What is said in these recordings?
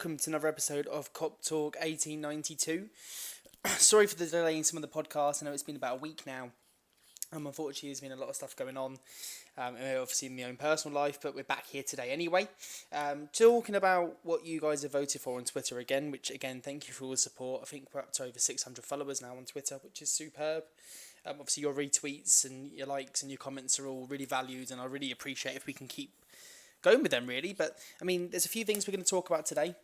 welcome to another episode of Cop Talk 1892. Sorry for the delay in some of the podcasts. I know it's been about a week now. Unfortunately, there's been a lot of stuff going on, obviously in my own personal life, but we're back here today anyway. Talking about what you guys have voted for on Twitter again, which again, thank you for all the support. I think we're up to over 600 followers now on Twitter, which is superb. Obviously, your retweets and your likes and your comments are all really valued, and I really appreciate if we can keep going with them, really. But I mean, there's a few things we're going to talk about today.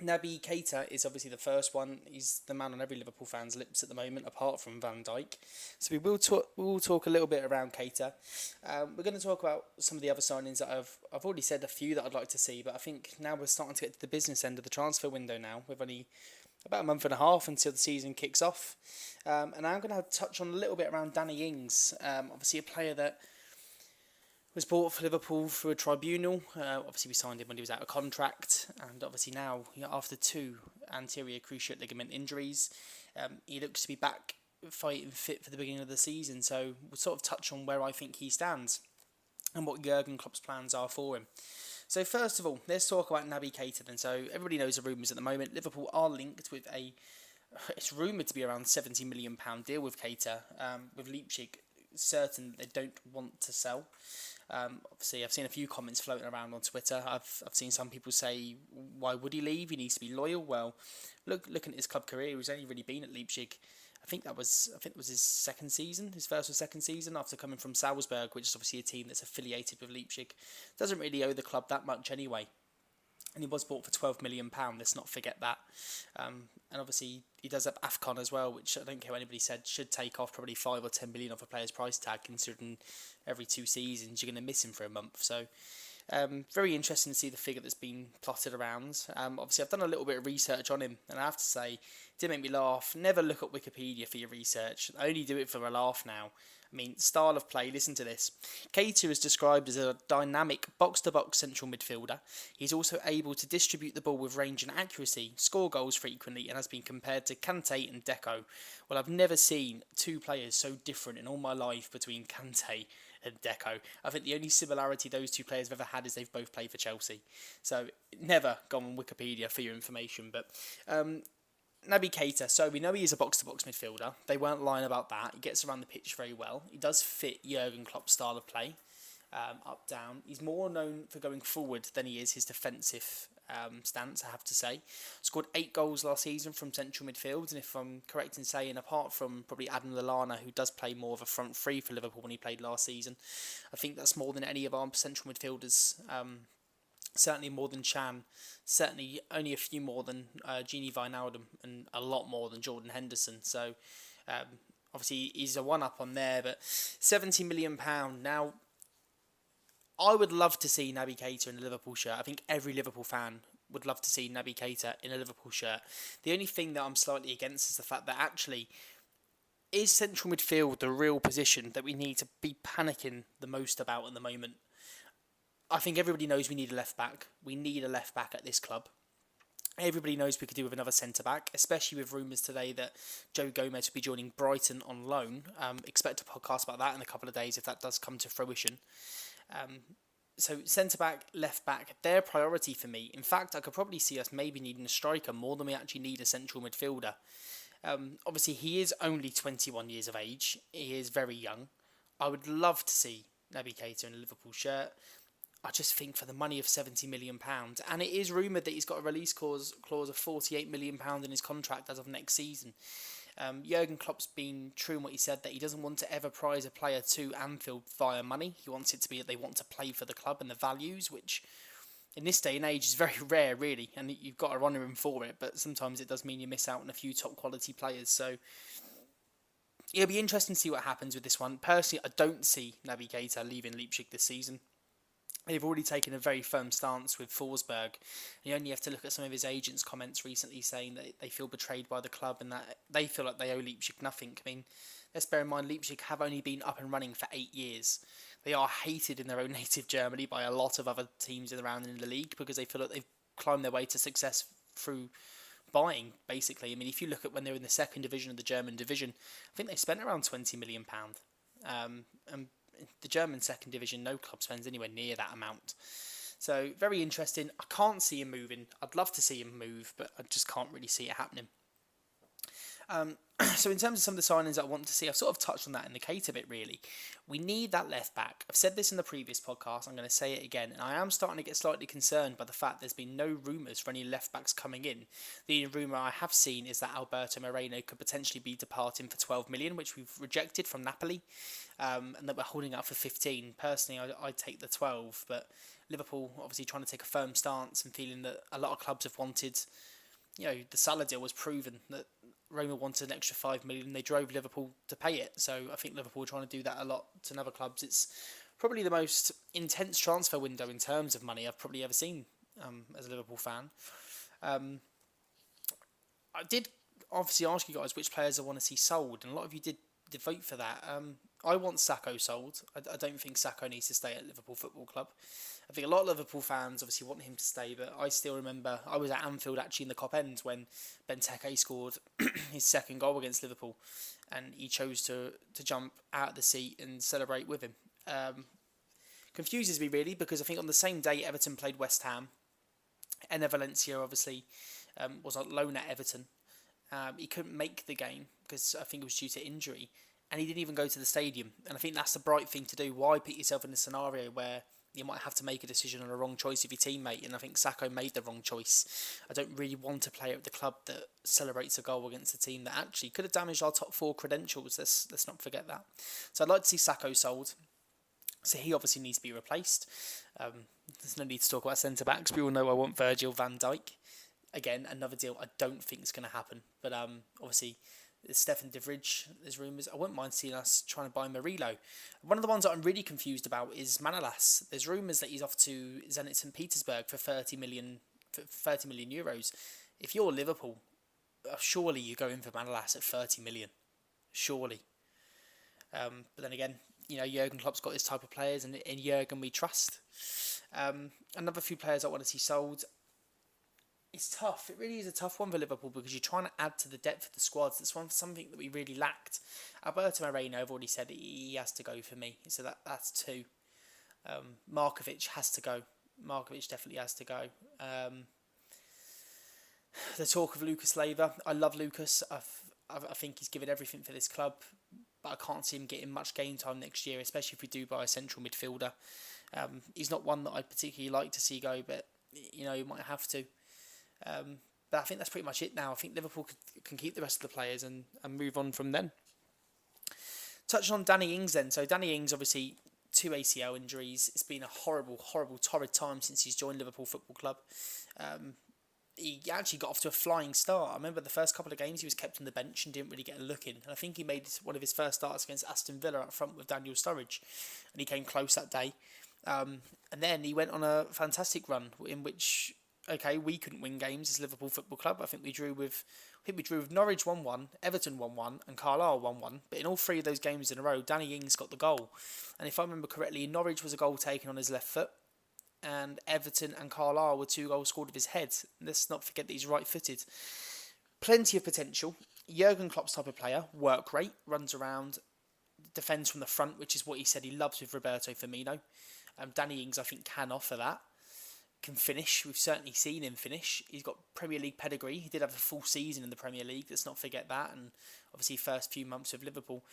Naby Keita is obviously the first one. He's the man on every Liverpool fan's lips at the moment, apart from Van Dijk. So we will talk a little bit around Keita. We're going to talk about some of the other signings that I've already said a few that I'd like to see, but I think now we're starting to get to the business end of the transfer window now. We've only about a month and a half until the season kicks off. And I'm going to touch on a little bit around Danny Ings, obviously a player that was bought for Liverpool through a tribunal. Obviously, we signed him when he was out of contract, and obviously now, after two anterior cruciate ligament injuries, he looks to be back fighting fit for the beginning of the season. So we'll sort of touch on where I think he stands and what Jurgen Klopp's plans are for him. So first of all, let's talk about Naby Keita then. So everybody knows the rumours at the moment. Liverpool are linked with it's rumoured to be around £70 million deal with Keita, with Leipzig certain they don't want to sell. Obviously, I've seen a few comments floating around on Twitter. I've seen some people say, why would he leave? He needs to be loyal. Well, looking at his club career, he's only really been at Leipzig. I think it was his second season, his first or second season after coming from Salzburg, which is obviously a team that's affiliated with Leipzig. Doesn't really owe the club that much anyway. And he was bought for £12 million, let's not forget that. And obviously, he does have AFCON as well, which I don't care what anybody said, should take off probably 5 or 10 million off a player's price tag, considering every 2 seasons you're going to miss him for a month. So, very interesting to see the figure that's been plotted around. Obviously, I've done a little bit of research on him, and I have to say, it did make me laugh. Never look at Wikipedia for your research. I only do it for a laugh now. I mean, style of play, listen to this. Keita is described as a dynamic box-to-box central midfielder. He's also able to distribute the ball with range and accuracy, score goals frequently, and has been compared to Kante and Deco. Well, I've never seen two players so different in all my life between Kante and Deco. I think the only similarity those two players have ever had is they've both played for Chelsea. So, never go on Wikipedia for your information, but Naby Keita, so we know he is a box-to-box midfielder. They weren't lying about that. He gets around the pitch very well. He does fit Jurgen Klopp's style of play, up, down. He's more known for going forward than he is his defensive stance, I have to say. Scored 8 goals last season from central midfield, and if I'm correct in saying, apart from probably Adam Lallana, who does play more of a front three for Liverpool when he played last season, I think that's more than any of our central midfielders. Certainly more than Chan, certainly only a few more than Gini Wijnaldum, and a lot more than Jordan Henderson. So, obviously, he's a one-up on there, but £70 million. Now, I would love to see Naby Keita in a Liverpool shirt. I think every Liverpool fan would love to see Naby Keita in a Liverpool shirt. The only thing that I'm slightly against is the fact that actually, is central midfield the real position that we need to be panicking the most about at the moment? I think everybody knows we need a left back. We need a left back at this club. Everybody knows we could do with another centre back, especially with rumours today that Joe Gomez will be joining Brighton on loan. Expect a podcast about that in a couple of days if that does come to fruition. So centre back, left back, they're priority for me. In fact, I could probably see us maybe needing a striker more than we actually need a central midfielder. Obviously, he is only 21 years of age. He is very young. I would love to see Naby Keita in a Liverpool shirt. I just think for the money of £70 million, and it is rumoured that he's got a release clause of £48 million in his contract as of next season. Jurgen Klopp's been true in what he said, that he doesn't want to ever prize a player to Anfield via money. He wants it to be that they want to play for the club and the values, which in this day and age is very rare, really, and you've got to honour him for it, but sometimes it does mean you miss out on a few top quality players. So it'll be interesting to see what happens with this one. Personally, I don't see Naby Keita leaving Leipzig this season. They've already taken a very firm stance with Forsberg. You only have to look at some of his agents' comments recently saying that they feel betrayed by the club and that they feel like they owe Leipzig nothing. I mean, let's bear in mind Leipzig have only been up and running for 8 years. They are hated in their own native Germany by a lot of other teams around in the league because they feel like they've climbed their way to success through buying, basically. I mean, if you look at when they were in the second division of the German division, I think they spent around £20 million. And the German second division, no club spends anywhere near that amount. So very interesting. I can't see him moving. I'd love to see him move, but I just can't really see it happening. So in terms of some of the signings I want to see, I've sort of touched on that in the Keita bit really. We need that left back. I've said this in the previous podcast, I'm going to say it again, and I am starting to get slightly concerned by the fact there's been no rumours for any left backs coming in. The rumour I have seen is that Alberto Moreno could potentially be departing for 12 million, which we've rejected from Napoli, and that we're holding out for 15. Personally, I'd take the 12, but Liverpool obviously trying to take a firm stance and feeling that a lot of clubs have wanted, the Salah deal was proven that Roma wanted an extra 5 million. They drove Liverpool to pay it. So I think Liverpool are trying to do that a lot to other clubs. It's probably the most intense transfer window in terms of money I've probably ever seen as a Liverpool fan. I did obviously ask you guys which players I want to see sold, and a lot of you did vote for that. I want Sakho sold. I don't think Sakho needs to stay at Liverpool Football Club. I think a lot of Liverpool fans obviously want him to stay, but I still remember I was at Anfield actually in the Cop End when Benteke scored his second goal against Liverpool, and he chose to jump out of the seat and celebrate with him. Confuses me really, because I think on the same day Everton played West Ham, Enner Valencia obviously was on loan at Everton. He couldn't make the game because I think it was due to injury, and he didn't even go to the stadium. And I think that's the bright thing to do. Why put yourself in a scenario where you might have to make a decision on a wrong choice of your teammate? And I think Sakho made the wrong choice. I don't really want to play at the club that celebrates a goal against a team that actually could have damaged our top four credentials. Let's not forget that. So I'd like to see Sakho sold. So he obviously needs to be replaced. There's no need to talk about centre-backs. We all know I want Virgil van Dijk. Again, another deal I don't think is going to happen. But obviously, Stefan de Vrij, there's rumours. I wouldn't mind seeing us trying to buy Murillo. One of the ones that I'm really confused about is Manolas. There's rumours that he's off to Zenit St. Petersburg for 30 million euros. If you're Liverpool, surely you go in for Manolas at 30 million. Surely. But then again, Jurgen Klopp's got this type of players, and in Jurgen we trust. Another few players I want to see sold. It's tough. It really is a tough one for Liverpool because you're trying to add to the depth of the squads. That's something that we really lacked. Alberto Moreno, I've already said he has to go for me. So that's two. Markovic has to go. Markovic definitely has to go. The talk of Lucas Leiva. I love Lucas. I think he's given everything for this club, but I can't see him getting much game time next year, especially if we do buy a central midfielder. He's not one that I'd particularly like to see go, but you might have to. But I think that's pretty much it now. I think Liverpool can keep the rest of the players and move on from then. Touching on Danny Ings then. So Danny Ings, obviously, 2 ACL injuries. It's been a horrible, torrid time since he's joined Liverpool Football Club. He actually got off to a flying start. I remember the first couple of games he was kept on the bench and didn't really get a look in. And I think he made one of his first starts against Aston Villa up front with Daniel Sturridge. And he came close that day. And then he went on a fantastic run in which... Okay, we couldn't win games as Liverpool Football Club. I think we drew with Norwich 1-1, Everton 1-1, and Carlisle 1-1. But in all three of those games in a row, Danny Ings got the goal. And if I remember correctly, Norwich was a goal taken on his left foot, and Everton and Carlisle were 2 goals scored with his head. Let's not forget that he's right-footed. Plenty of potential. Jurgen Klopp's type of player, work rate, runs around, defends from the front, which is what he said he loves with Roberto Firmino. Danny Ings, I think, can offer that. Can finish. We've certainly seen him finish. He's got Premier League pedigree. He did have a full season in the Premier League. Let's not forget that. And obviously first few months of Liverpool.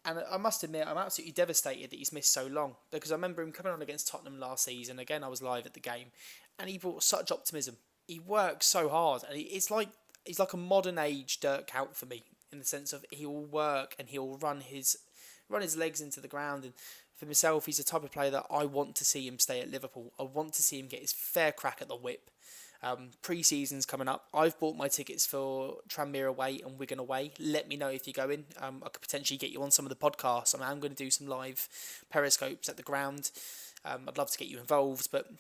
And I must admit, I'm absolutely devastated that he's missed so long. Because I remember him coming on against Tottenham last season. Again, I was live at the game. And he brought such optimism. He works so hard. And he's like a modern age Dirk Kuyt for me. In the sense of he'll work and he'll run his legs into the ground. And for myself, he's the type of player that I want to see him stay at Liverpool. I want to see him get his fair crack at the whip. Pre-season's coming up. I've bought my tickets for Tranmere away and Wigan away. Let me know if you're going. I could potentially get you on some of the podcasts. I'm going to do some live periscopes at the ground. I'd love to get you involved. But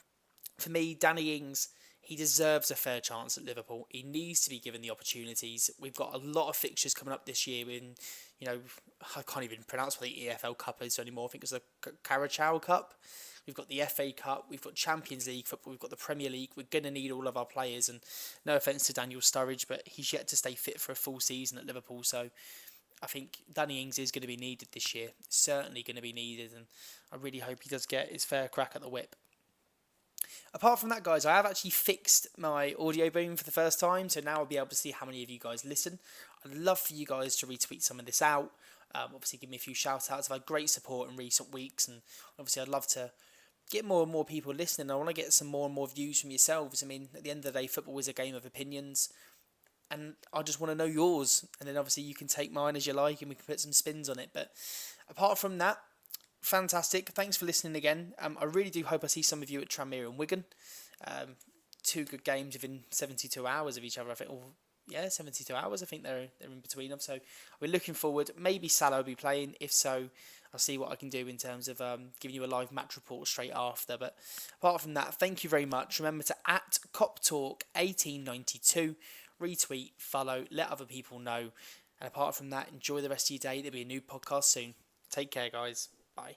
for me, Danny Ings, he deserves a fair chance at Liverpool. He needs to be given the opportunities. We've got a lot of fixtures coming up this year in, I can't even pronounce what the EFL Cup is anymore. I think it's the Carabao Cup. We've got the FA Cup. We've got Champions League football. We've got the Premier League. We're going to need all of our players. And no offence to Daniel Sturridge, but he's yet to stay fit for a full season at Liverpool. So I think Danny Ings is going to be needed this year. Certainly going to be needed. And I really hope he does get his fair crack at the whip. Apart from that, guys, I have actually fixed my audio boom for the first time, so now I'll be able to see how many of you guys listen. I'd love for you guys to retweet some of this out. Obviously, give me a few shout outs. I've had great support in recent weeks, and obviously, I'd love to get more and more people listening. I want to get some more and more views from yourselves. I mean, at the end of the day, football is a game of opinions, and I just want to know yours. And then obviously, you can take mine as you like, and we can put some spins on it. But apart from that, fantastic. Thanks for listening again. I really do hope I see some of you at Tranmere and Wigan. Two good games within 72 hours of each other, I think. 72 hours. I think they're in between them. So we're looking forward. Maybe Salah will be playing. If so, I'll see what I can do in terms of giving you a live match report straight after. But apart from that, thank you very much. Remember to @CopTalk1892, retweet, follow, let other people know. And apart from that, enjoy the rest of your day. There'll be a new podcast soon. Take care, guys. Bye.